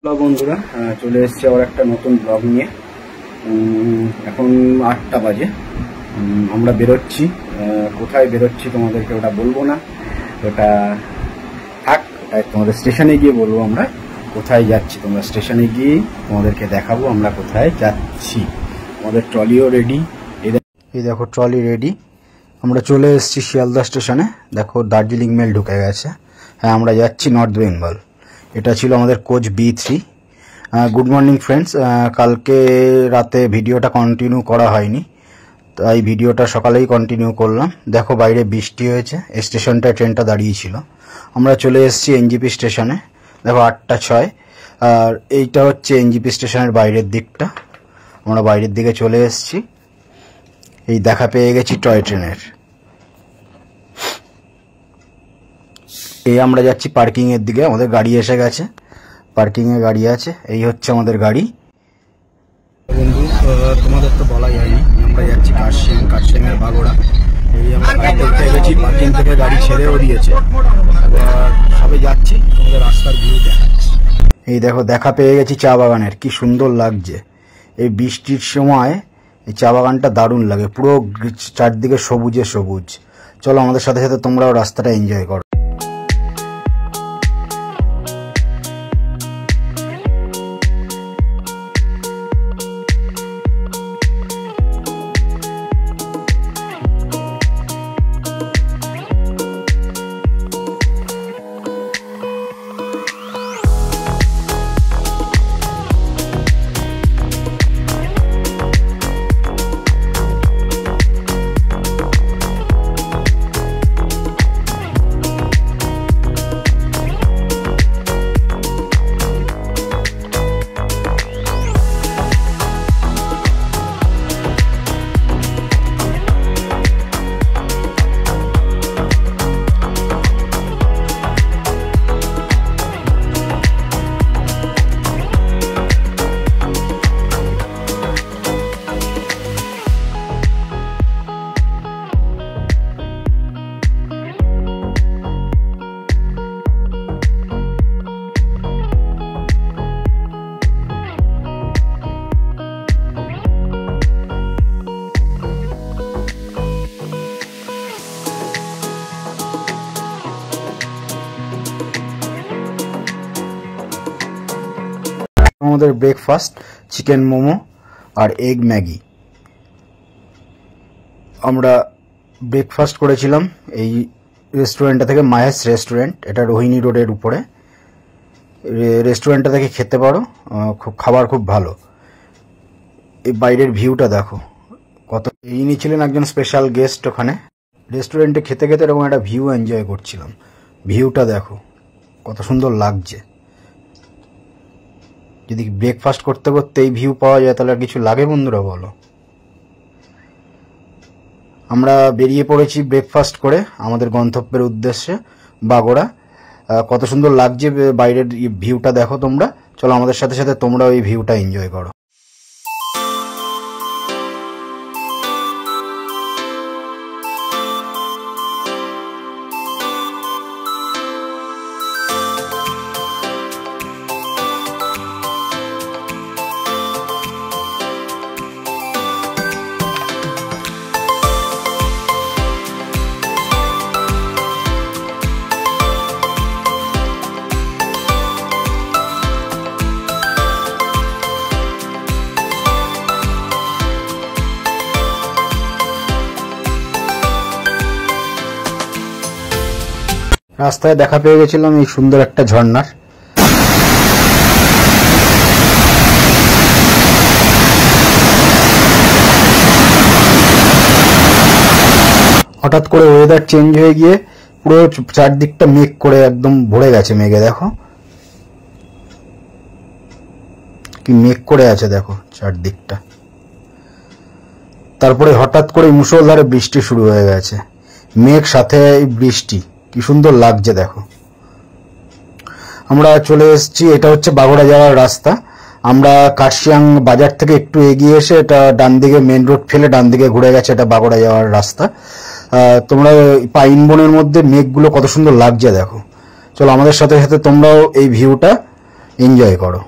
Hello বন্ধুরা, চলে এসেছি আবার একটা নতুন ব্লগ নিয়ে। এখন 8টা বাজে। আমরা বেরোচ্ছি। কোথায় বেরোচ্ছি তোমাদেরকে ওটা বলবো না, ওটা থাক, তোমাদের স্টেশনে গিয়ে বলবো আমরা কোথায় যাচ্ছি। তোমরা স্টেশনে গিয়ে তোমাদেরকে দেখাবো আমরা কোথায় যাচ্ছি। আমাদের ট্রলিও রেডি, এই দেখো ট্রলি রেডি। আমরা চলে এসেছি শিয়ালদা স্টেশনে। দেখো দার্জিলিং মেল ঢুকে গেছে। হ্যাঁ, আমরা যাচ্ছি নর্থ বেঙ্গল। এটা ছিল আমাদের coach B3। Good morning friends. কালকে রাতে ভিডিওটা কন্টিনিউ করা হয়নি, তাই ভিডিওটা সকালেই কন্টিনিউ করলাম। দেখো বাইরে বৃষ্টি হয়েছে, স্টেশনটায় ট্রেনটা দাঁড়িয়েছিল। আমরা চলে এসেছি এনজিপি স্টেশনে। দেখো 8টা 6। আর এইটা হচ্ছে এনজিপি স্টেশনের বাইরের দিকটা। আমরা বাইরের দিকে চলে এসেছি। এই দেখা পেয়ে গেছি টয় ট্রেনের। এই আমরা যাচ্ছি পার্কিং এর দিকে। আমাদের গাড়ি এসে গেছে, পার্কিং এ গাড়ি আছে। এই হচ্ছে আমাদের গাড়ি। বন্ধু, তোমাদের তো বলাই হয়নি, আমরা যাচ্ছি কার্শিয়াং এর বাগোড়া। এই আমরা দেখতে গেছি, পার্কিং থেকে গাড়ি ছেড়েও দিয়েছে। এবার সবাই যাচ্ছি, আমাদের রাস্তার ভিউ দেখাচ্ছি। এই দেখো দেখা পেয়ে গেছি চা বাগানের, কি সুন্দর লাগছে। এই বৃষ্টির সময় এই চা বাগানটা দারুণ লাগে, পুরো চারদিকে সবুজে সবুজ। চলো আমাদের সাথে সাথে তোমরাও রাস্তাটা এনজয় করো। আমাদের ব্রেকফাস্ট চিকেন মোমো আর এগ ম্যাগি। আমরা ব্রেকফাস্ট করেছিলাম এই রেস্টুরেন্টটা থেকে, মাহেশ রেস্টুরেন্ট। এটা রোহিণী রোডের উপরে। রেস্টুরেন্টটা থেকে খেতে পারো, খাবার খুব ভালো। এই বাইরের ভিউটা দেখো কত। ইনি ছিলেন একজন স্পেশাল গেস্ট ওখানে। রেস্টুরেন্টে খেতে খেতে এরকম একটা ভিউ এনজয় করছিলাম। ভিউটা দেখো কত সুন্দর লাগছে। যদি ব্রেকফাস্ট করতে করতে এই ভিউ পাওয়া যায় তাহলে আর কিছু লাগে বন্ধুরা, বলো। আমরা বেরিয়ে পড়েছি ব্রেকফাস্ট করে আমাদের গন্তব্যের উদ্দেশ্যে, বাগোড়া। কত সুন্দর লাগছে বাইরের ভিউটা দেখো তোমরা। চলো আমাদের সাথে সাথে তোমরাও এই ভিউটা এনজয় করো। রাস্তায় দেখা পেয়ে গেছিলাম এই সুন্দর একটা ঝর্ণার। হঠাৎ করে ওয়েদার চেঞ্জ হয়ে গিয়ে পুরো চারদিকটা মেঘ করে একদম ভরে গেছে মেঘে। দেখো কি মেঘ করে আছে, দেখো চারদিকটা। তারপরে হঠাৎ করে মুষলধারে বৃষ্টি শুরু হয়ে গেছে, মেঘ সাথে বৃষ্টি, কি সুন্দর লাগছে দেখো। আমরা চলে এসেছি, এটা হচ্ছে বাগোড়া যাওয়ার রাস্তা। আমরা কার্শিয়াং বাজার থেকে একটু এগিয়ে এসে এটা ডান দিকে মেন রোড ফেলে ডান দিকে ঘুরে গেছে, এটা বাগোড়া যাওয়ার রাস্তা। তোমরা পাইন বনের মধ্যে মেঘগুলো কত সুন্দর লাগছে দেখো। চলো আমাদের সাথে সাথে তোমরাও এই ভিউটা এনজয় করো।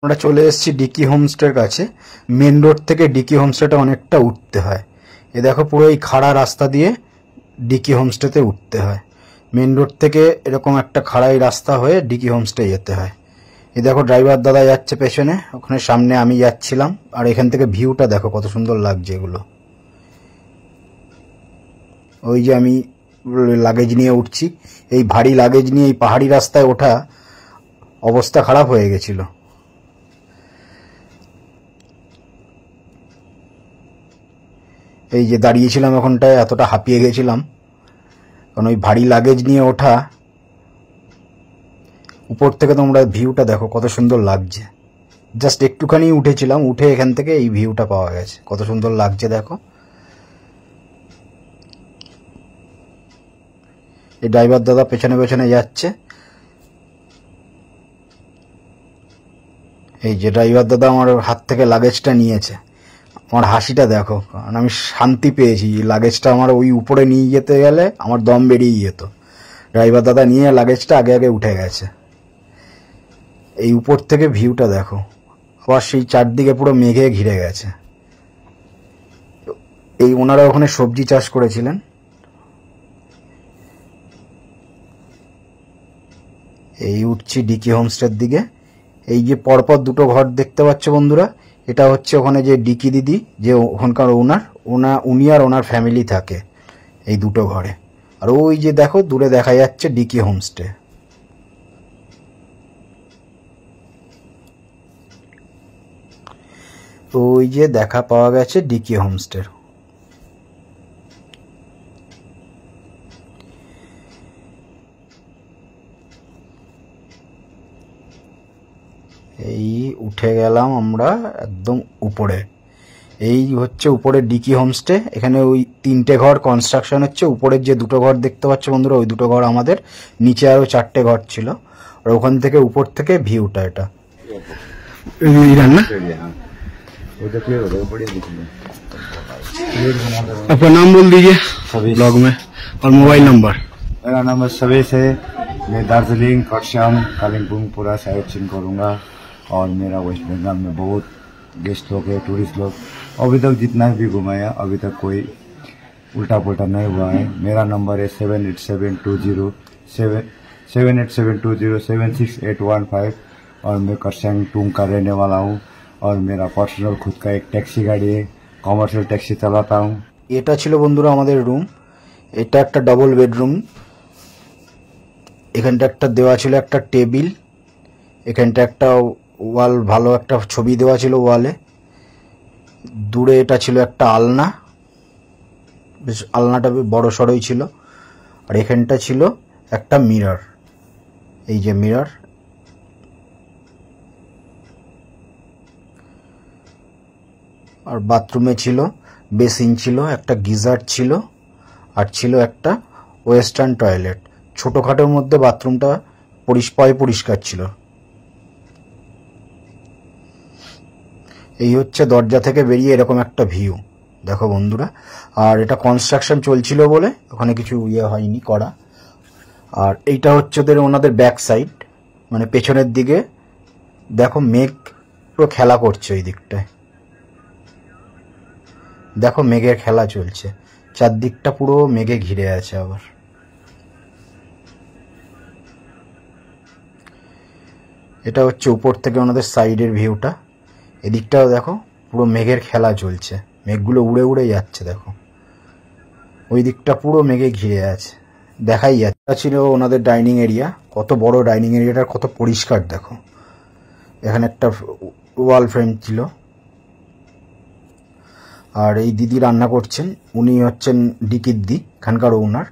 আমরা চলে এসেছি ডিকি হোমস্টের কাছে। মেন রোড থেকে ডিকি হোমস্টেটা অনেকটা উঠতে হয়। এ দেখো পুরো এই খাড়া রাস্তা দিয়ে ডিকি হোমস্টেতে উঠতে হয়। মেন রোড থেকে এরকম একটা খাড়াই রাস্তা হয়ে ডিকি হোমস্টে যেতে হয়। এ দেখো ড্রাইভার দাদা যাচ্ছে পেছনে, ওখানে সামনে আমি যাচ্ছিলাম। আর এখান থেকে ভিউটা দেখো কত সুন্দর লাগছে এগুলো। ওই যে আমি লাগেজ নিয়ে উঠছি, এই ভারী লাগেজ নিয়ে এই পাহাড়ি রাস্তায় ওঠা অবস্থা খারাপ হয়ে গেছিল। এই যে দাঁড়িয়েছিলাম ওখানটায়, এতটা হাঁপিয়ে গেছিলাম, কারণ ওই ভারী লাগেজ নিয়ে ওঠা। উপর থেকে তোমরা ভিউটা দেখো কত সুন্দর লাগছে। জাস্ট একটুখানি উঠেছিলাম, উঠে এখান থেকে এই ভিউটা পাওয়া গেছে, কত সুন্দর লাগছে দেখো। এই ড্রাইভার দাদা পেছনে পেছনে যাচ্ছে। এই যে ড্রাইভার দাদা আমার হাত থেকে লাগেজটা নিয়েছে। আমার হাসিটা দেখো, কারণ আমি শান্তি পেয়েছি। লাগেজটা আমার ওই উপরে নিয়ে যেতে গেলে আমার দম বেরিয়ে যেত। ড্রাইভার দাদা নিয়ে লাগেজটা আগে আগে উঠে গেছে। এই উপর থেকে ভিউটা দেখো, আবার সেই চারদিকে পুরো মেঘে ঘিরে গেছে। এই ওনারা ওখানে সবজি চাষ করেছিলেন। এই উঠছি ডিকি হোমস্টের দিকে। এই যে পরপর দুটো ঘর দেখতে পাচ্ছ বন্ধুরা, এটা হচ্ছে ওখানে যে ডিকি দিদি, যে ওখানকার উনি আর ওনার ফ্যামিলি থাকে এই দুটো ঘরে। আর ওই যে দেখো দূরে দেখা যাচ্ছে ডিকি হোমস্টে। ওই যে দেখা পাওয়া গেছে ডিকি হোমস্টের। এই উঠে গেলাম আমরা একদম উপরে। এই হচ্ছে উপরে ডিকি হোমস্টে। এখানে ওই 3টে ঘর কনস্ট্রাকশন হচ্ছে। উপরের যে দুটো ঘর দেখতে পাচ্ছ বন্ধুরা, ওই দুটো ঘর আমাদের। নিচে আরো 4টে ঘর ছিল। আর ওখান থেকে উপর থেকে ভিউটা এটা। आपका नाम बोल दीजिए ब्लॉग में और मोबाइल नंबर। मेरा नाम सवेश है। मैं दार्जिलिंग, खरसाङ, कालिम्पोङ पूरा साइट सीन करूँगा। और मेरा वेस्ट बंगाल में बहुत गेस्ट लोग है, टूरिस्ट लोग। अभी तक जितना भी घुमाया अभी तक कोई उल्टा पुल्टा नहीं हुआ है। मेरा नंबर है 7872076815 और मैं खरसाङ टूंग का रहने वाला हूँ। और मेरा पर्सनल खुद का एक टैक्सी गाड़ी है, कमर्शियल टैक्सी चलाता हूँ। এটা ছিল বন্ধুরা আমাদের রুম। এটা একটা ডাবল বেডরুম। এখানটা একটা দেওয়া ছিল একটা টেবিল। এখানটা একটা ওয়াল, ভালো একটা ছবি দেওয়া ছিল ওয়ালে। দূরে এটা ছিল একটা আলনা, বেশ আলনাটা বড় সড়ই ছিল। আর এখানটা ছিল একটা মিরর। এই যে মিরর। আর বাথরুমে ছিল বেসিন, ছিল একটা গিজার ছিল, আর ছিল একটা ওয়েস্টার্ন টয়লেট। ছোটখাটোর মধ্যে বাথরুমটা পরিষ্কার ছিল। এই হচ্ছে দরজা থেকে বেরিয়ে এরকম একটা ভিউ দেখো বন্ধুরা। আর এটা কনস্ট্রাকশন চলছিল বলে ওখানে কিছু হয়নি করা। আর এইটা হচ্ছে ওনাদের ব্যাক সাইড, মানে পেছনের দিকে। দেখো মেঘ পুরো খেলা করছে ওই দিকটায়। দেখো মেঘের খেলা চলছে, চারদিকটা পুরো মেঘে ঘিরে আছে। আবার এটা হচ্ছে উপর থেকে ওনাদের সাইডের ভিউটা। এদিকটাও দেখো পুরো মেঘের খেলা চলছে, মেঘগুলো উড়ে উড়ে যাচ্ছে দেখো, ওই দিকটা পুরো মেঘে ঘিরে আছে, দেখাই যাচ্ছে। এটা ছিল ওনাদের ডাইনিং এরিয়া, কত বড় ডাইনিং এরিয়াটা, কত পরিষ্কার দেখো। এখানে একটা ওয়াল ফ্রেম ছিল। আর এই দিদি রান্না করছেন, উনি হচ্ছেন ডিকিদ্দি, এখানকার ওনার।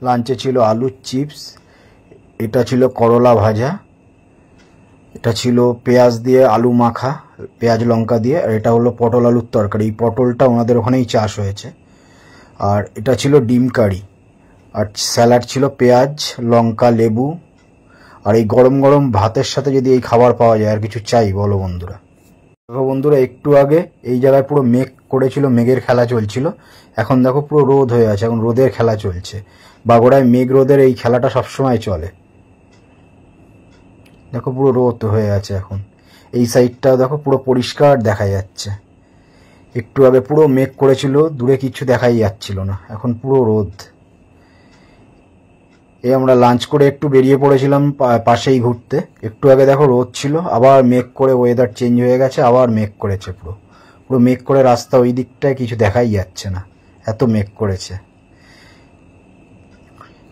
লাঞ্চে ছিল আলুর চিপস, এটা ছিল করলা ভাজা, এটা ছিল পেঁয়াজ দিয়ে আলু মাখা, পেঁয়াজ লঙ্কা দিয়ে, আর এটা হলো পটল আলুর তরকারি। এই পটলটা ওনাদের ওখানেই চাষ হয়েছে। আর এটা ছিল ডিম কারি, আর স্যালাড ছিল পেঁয়াজ লঙ্কা লেবু। আর এই গরম গরম ভাতের সাথে যদি এই খাবার পাওয়া যায় আর কিছু চাই বলো বন্ধুরা। দেখো বন্ধুরা, একটু আগে এই জায়গায় পুরো মেঘ করেছিল, মেঘের খেলা চলছিল। এখন দেখো পুরো রোদ হয়ে আছে, এখন রোদের খেলা চলছে। বাগড়ায় মেঘ রোদের এই খেলাটা সবসময় চলে। দেখো পুরো রোদ হয়ে আছে এখন। এই সাইডটাও দেখো পুরো পরিষ্কার দেখা যাচ্ছে। একটু আগে পুরো মেঘ করেছিল, দূরে কিছু দেখাই যাচ্ছিল না, এখন পুরো রোদ। এই আমরা লাঞ্চ করে একটু বেরিয়ে পড়েছিলাম পাশেই ঘুরতে। একটু আগে দেখো রোদ ছিল, আবার মেঘ করে ওয়েদার চেঞ্জ হয়ে গেছে, আবার মেঘ করেছে। পুরো পুরো মেঘ করে রাস্তা ওই দিকটায় কিছু দেখাই যাচ্ছে না, এত মেঘ করেছে।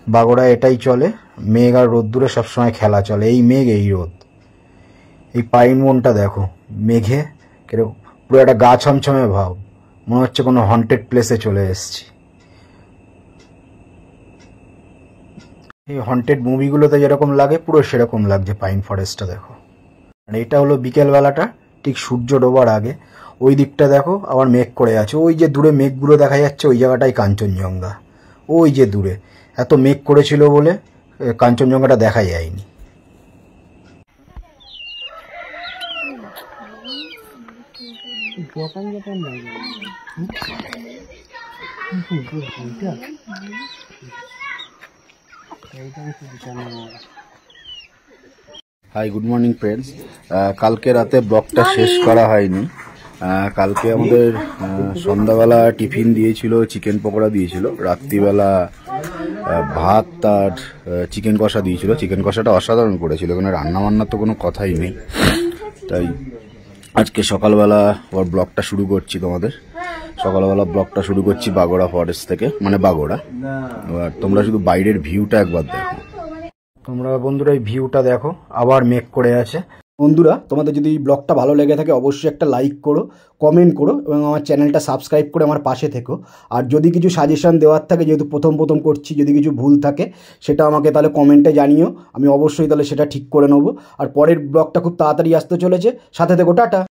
বাগড়া এটাই চলে, মেঘ আর রোদ্দুরে সবসময় খেলা চলে। এই মেঘ এই রোদ। এই পাইন বনটা দেখো মেঘে কিরকম, পুরো একটা গা ছমছমে ভাব, মনে হচ্ছে কোনো হন্টেড প্লেসে চলে এসেছি। এই হন্টেড মুভিগুলোতে যেরকম লাগে পুরো সেরকম লাগছে পাইন ফরেস্টটা দেখো। আর এটা হলো বিকেলবেলাটা, ঠিক সূর্য ডোবার আগে। ওই দিকটা দেখো আবার মেঘ করে আছে, ওই যে দূরে মেঘগুলো দেখা যাচ্ছে, ওই জায়গাটাই কাঞ্চনজঙ্ঘা। ওই যে দূরে এত মেঘ করেছিল বলে কাঞ্চনজঙ্ঘাটা দেখা যায়নি। Hi, good morning friends. কালকে রাতে ব্লগটা শেষ করা হয়নি। কালকে আমাদের সন্ধ্যাবেলা টিফিন দিয়েছিল, চিকেন পকোড়া দিয়েছিল। রাত্রিবেলা ভাত আর চিকেন কষা দিয়েছিল। চিকেন কষাটা অসাধারণ করেছিল, এখানে রান্নাবান্নার তো কোনো কথাই নেই। তাই আজকে সকালবেলা ওর ব্লগটা শুরু করছি তোমাদের। সকালবেলা ব্লগটা শুরু করছি বাগড়া ফরেস্ট থেকে, মানে বাগড়া। এবার তোমরা শুধু বাইরের ভিউটা একবার দেখো। তোমরা বন্ধুরা এই ভিউটা দেখো, আবার মেঘ করে আছে। বন্ধুরা, তোমাদের যদি এই ব্লগটা ভালো লেগে থাকে অবশ্যই একটা লাইক করো, কমেন্ট করো এবং আমার চ্যানেলটা সাবস্ক্রাইব করে আমার পাশে থেকো। আর যদি কিছু সাজেশন দেওয়ার থাকে, যেহেতু প্রথম করছি, যদি কিছু ভুল থাকে সেটা আমাকে তাহলে কমেন্টে জানিও, আমি অবশ্যই তাহলে সেটা ঠিক করে নেবো। আর পরের ব্লগটা খুব তাড়াতাড়ি আসতে চলেছে, সাথে থেকো। টাটা।